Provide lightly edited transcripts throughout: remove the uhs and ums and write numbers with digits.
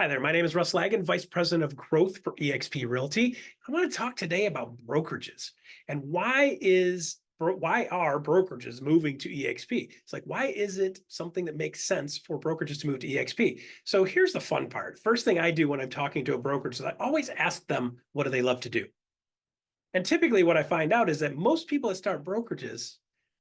Hi there, my name is Russ, Vice President of Growth for eXp Realty. I want to talk today about brokerages and why are brokerages moving to eXp? It's like, why is it something that makes sense for brokerages to move to eXp? So here's the fun part. First thing I do when I'm talking to a brokerage is I always ask them, what do they love to do? And typically what I find out is that most people that start brokerages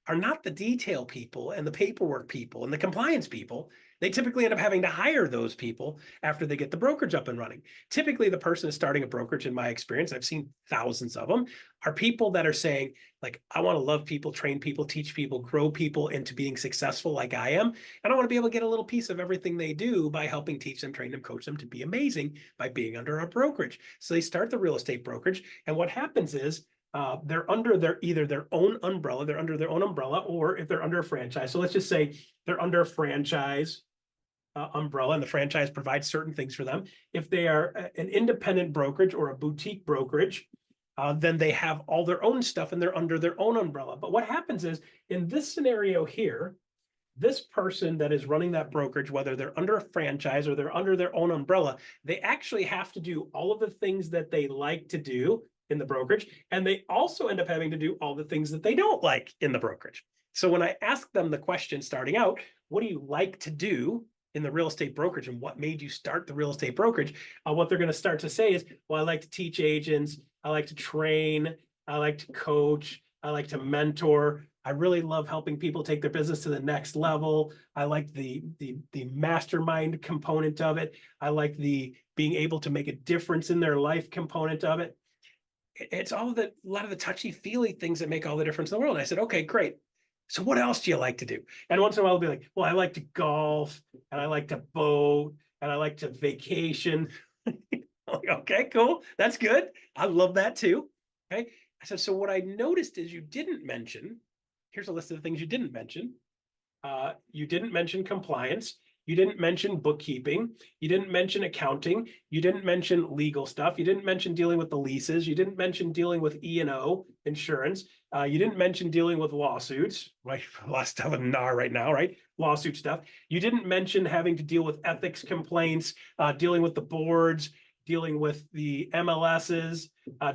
are not the detail people and the paperwork people and the compliance people. They typically end up having to hire those people after they get the brokerage up and running. Typically, the person is starting a brokerage, in my experience, I've seen thousands of them, are people that are saying, like, I want to love people, train people, teach people, grow people into being successful like I am. And I want to be able to get a little piece of everything they do by helping teach them, train them, coach them to be amazing by being under a brokerage. So they start the real estate brokerage. And what happens is they're under either their own umbrella, they're under their own umbrella, or if they're under a franchise. So let's just say they're under a franchise umbrella and the franchise provides certain things for them. If they are an independent brokerage or a boutique brokerage, then they have all their own stuff and they're under their own umbrella. But what happens is in this scenario here, this person that is running that brokerage, whether they're under a franchise or they're under their own umbrella, they actually have to do all of the things that they like to do in the brokerage. And they also end up having to do all the things that they don't like in the brokerage. So when I ask them the question starting out, what do you like to do in the real estate brokerage and what made you start the real estate brokerage? What they're going to start to say is, well, I like to teach agents. I like to train. I like to coach. I like to mentor. I really love helping people take their business to the next level. I like the mastermind component of it. I like the being able to make a difference in their life component of it. It's all a lot of the touchy-feely things that make all the difference in the world. And I said, okay, great. So what else do you like to do? And once in a while, I'll be like, well, I like to golf and I like to boat and I like to vacation. Like, okay, cool. That's good. I love that too. Okay. I said, so what I noticed is you didn't mention, here's a list of the things you didn't mention. You didn't mention compliance. You didn't mention bookkeeping. You didn't mention accounting. You didn't mention legal stuff. You didn't mention dealing with the leases. You didn't mention dealing with E&O insurance. You didn't mention dealing with lawsuits, right? A lot of stuff in NAR right now, right? Lawsuit stuff. You didn't mention having to deal with ethics complaints, dealing with the boards, dealing with the MLSs,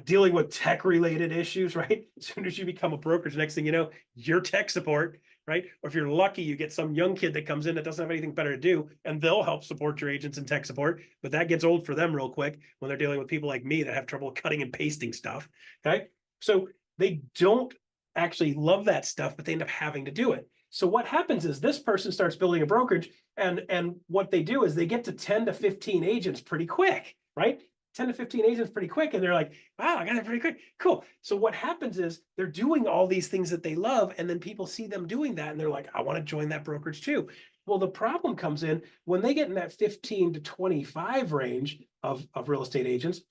dealing with tech-related issues, right? As soon as you become a brokerage, next thing you know, you're tech support, right? Or if you're lucky, you get some young kid that comes in that doesn't have anything better to do, and they'll help support your agents in tech support. But that gets old for them real quick when they're dealing with people like me that have trouble cutting and pasting stuff. Okay. So they don't actually love that stuff, but they end up having to do it. So what happens is this person starts building a brokerage, and what they do is they get to 10 to 15 agents pretty quick, right? 10 to 15 agents pretty quick. And they're like, wow, I got it pretty quick. Cool. So what happens is they're doing all these things that they love. And then people see them doing that. And they're like, I want to join that brokerage too. Well, the problem comes in when they get in that 15 to 25 range of real estate agents.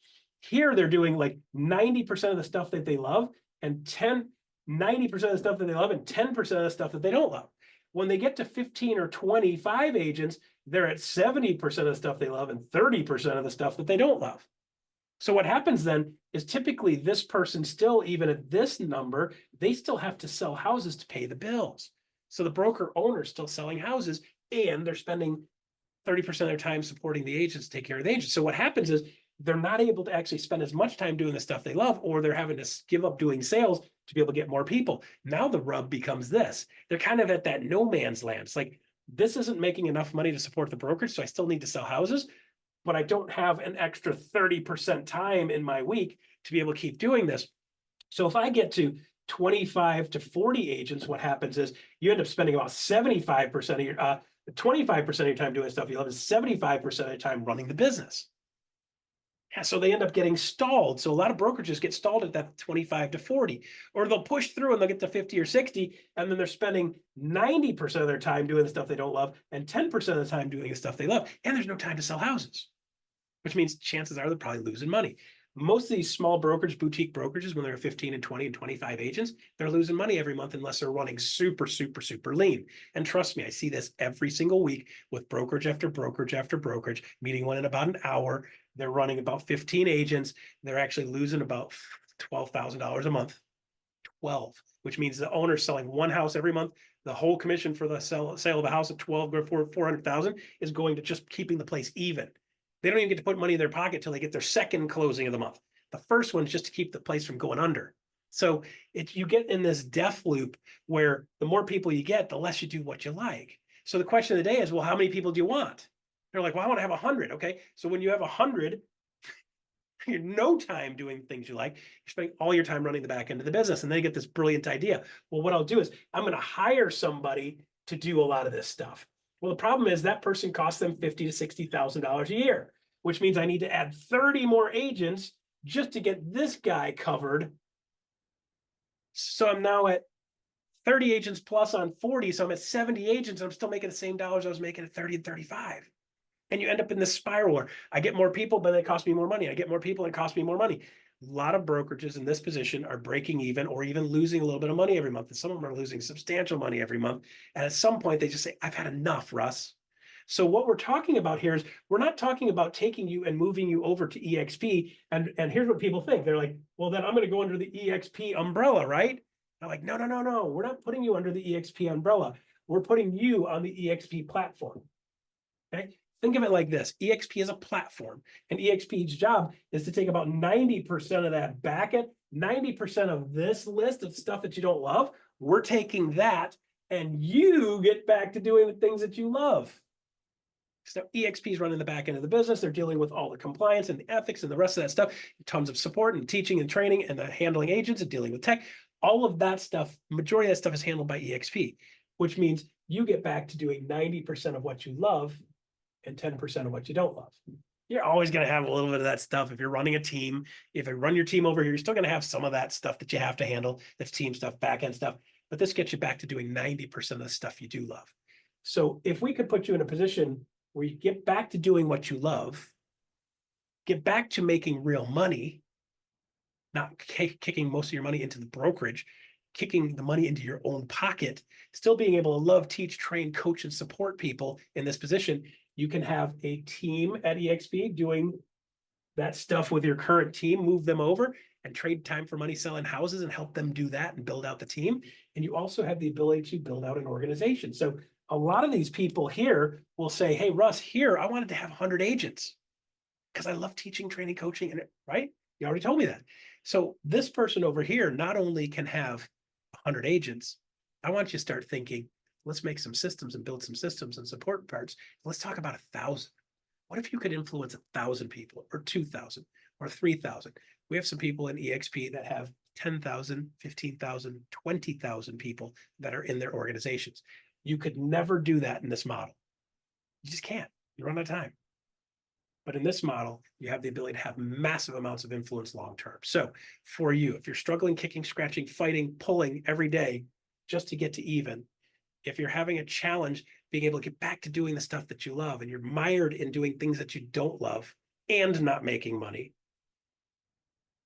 Here they're doing like 90% of the stuff that they love and 90% of the stuff that they love and 10% of the stuff that they don't love. When they get to 15 or 25 agents, they're at 70% of the stuff they love and 30% of the stuff that they don't love. So what happens then is typically this person still, even at this number, they still have to sell houses to pay the bills. So the broker owner is still selling houses and they're spending 30% of their time supporting the agents to take care of the agents. So what happens is they're not able to actually spend as much time doing the stuff they love, or they're having to give up doing sales to be able to get more people. Now the rub becomes this. They're kind of at that no man's land. It's like, this isn't making enough money to support the brokerage, so I still need to sell houses, but I don't have an extra 30% time in my week to be able to keep doing this. So if I get to 25 to 40 agents, what happens is you end up spending about 75% of your 25% of your time doing stuff you love, is 75% of the time running the business. Yeah, so they end up getting stalled. So a lot of brokerages get stalled at that 25 to 40, or they'll push through and they'll get to 50 or 60, and then they're spending 90% of their time doing the stuff they don't love and 10% of the time doing the stuff they love. And there's no time to sell houses, which means chances are they're probably losing money. Most of these small brokerage, boutique brokerages, when they're 15 and 20 and 25 agents, they're losing money every month unless they're running super, super, super lean. And trust me, I see this every single week with brokerage after brokerage after brokerage, meeting one in about an hour. They're running about 15 agents. They're actually losing about $12,000 a month. 12, which means the owner's selling one house every month. The whole commission for the sale of a house at 12 or 400,000 is going to just keeping the place even. They don't even get to put money in their pocket till they get their second closing of the month. The first one's just to keep the place from going under. So you get in this death loop where the more people you get, the less you do what you like. So the question of the day is, well, how many people do you want? They're like, well, I want to have 100. Okay. So when you have 100, you're no time doing things you like. You're spending all your time running the back end of the business. And then you get this brilliant idea. Well, what I'll do is I'm going to hire somebody to do a lot of this stuff. Well, the problem is that person costs them $50,000 to $60,000 a year, which means I need to add 30 more agents just to get this guy covered. So I'm now at 30 agents plus on 40. So I'm at 70 agents. I'm still making the same dollars I was making at 30 and 35. And you end up in this spiral where I get more people, but it costs me more money. I get more people, and it costs me more money. A lot of brokerages in this position are breaking even or even losing a little bit of money every month. And some of them are losing substantial money every month. And at some point, they just say, I've had enough, Russ. So what we're talking about here is we're not talking about taking you and moving you over to eXp. And here's what people think. They're like, well, then I'm going to go under the eXp umbrella, right? I'm like, no, no, no, no. We're not putting you under the eXp umbrella. We're putting you on the eXp platform. Okay. Think of it like this. eXp is a platform, and eXp's job is to take about 90% of that bucket, 90% of this list of stuff that you don't love. We're taking that, and you get back to doing the things that you love. So eXp is running the back end of the business. They're dealing with all the compliance and the ethics and the rest of that stuff, tons of support and teaching and training and the handling agents and dealing with tech. All of that stuff, majority of that stuff is handled by eXp, which means you get back to doing 90% of what you love and 10% of what you don't love. You're always going to have a little bit of that stuff. If you're running a team, if you run your team over here, you're still going to have some of that stuff that you have to handle. That's team stuff, back end stuff. But this gets you back to doing 90% of the stuff you do love. So if we could put you in a position where you get back to doing what you love, get back to making real money, not kicking most of your money into the brokerage, kicking the money into your own pocket, still being able to love, teach, train, coach, and support people in this position, you can have a team at eXp doing that stuff with your current team, move them over and trade time for money selling houses and help them do that and build out the team. And you also have the ability to build out an organization. So a lot of these people here will say, hey, Russ, here, I wanted to have 100 agents because I love teaching, training, coaching, and right? You already told me that. So this person over here not only can have 100 agents, I want you to start thinking, let's make some systems and build some systems and support parts. Let's talk about 1,000. What if you could influence 1,000 people or 2,000 or 3,000? We have some people in eXp that have 10,000, 15,000, 20,000 people that are in their organizations. You could never do that in this model. You just can't. You run out of time. But in this model, you have the ability to have massive amounts of influence long term. So for you, if you're struggling, kicking, scratching, fighting, pulling every day just to get to even, if you're having a challenge being able to get back to doing the stuff that you love and you're mired in doing things that you don't love and not making money,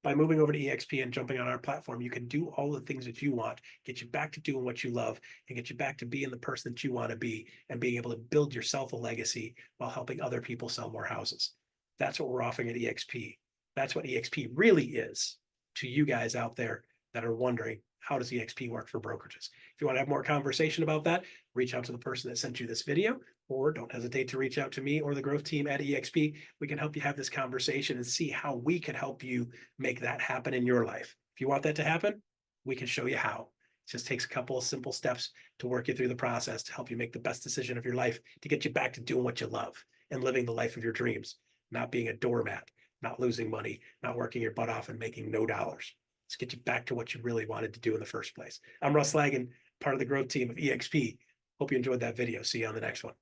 by moving over to eXp and jumping on our platform, you can do all the things that you want, get you back to doing what you love, and get you back to being the person that you want to be and being able to build yourself a legacy while helping other people sell more houses. That's what we're offering at eXp. That's what eXp really is to you guys out there that are wondering, how does eXp work for brokerages? If you want to have more conversation about that, reach out to the person that sent you this video, or don't hesitate to reach out to me or the growth team at eXp. We can help you have this conversation and see how we can help you make that happen in your life. If you want that to happen, we can show you how. It just takes a couple of simple steps to work you through the process to help you make the best decision of your life, to get you back to doing what you love and living the life of your dreams, not being a doormat, not losing money, not working your butt off and making no dollars. Let's get you back to what you really wanted to do in the first place. I'm Russ Lagan, part of the growth team of eXp. Hope you enjoyed that video. See you on the next one.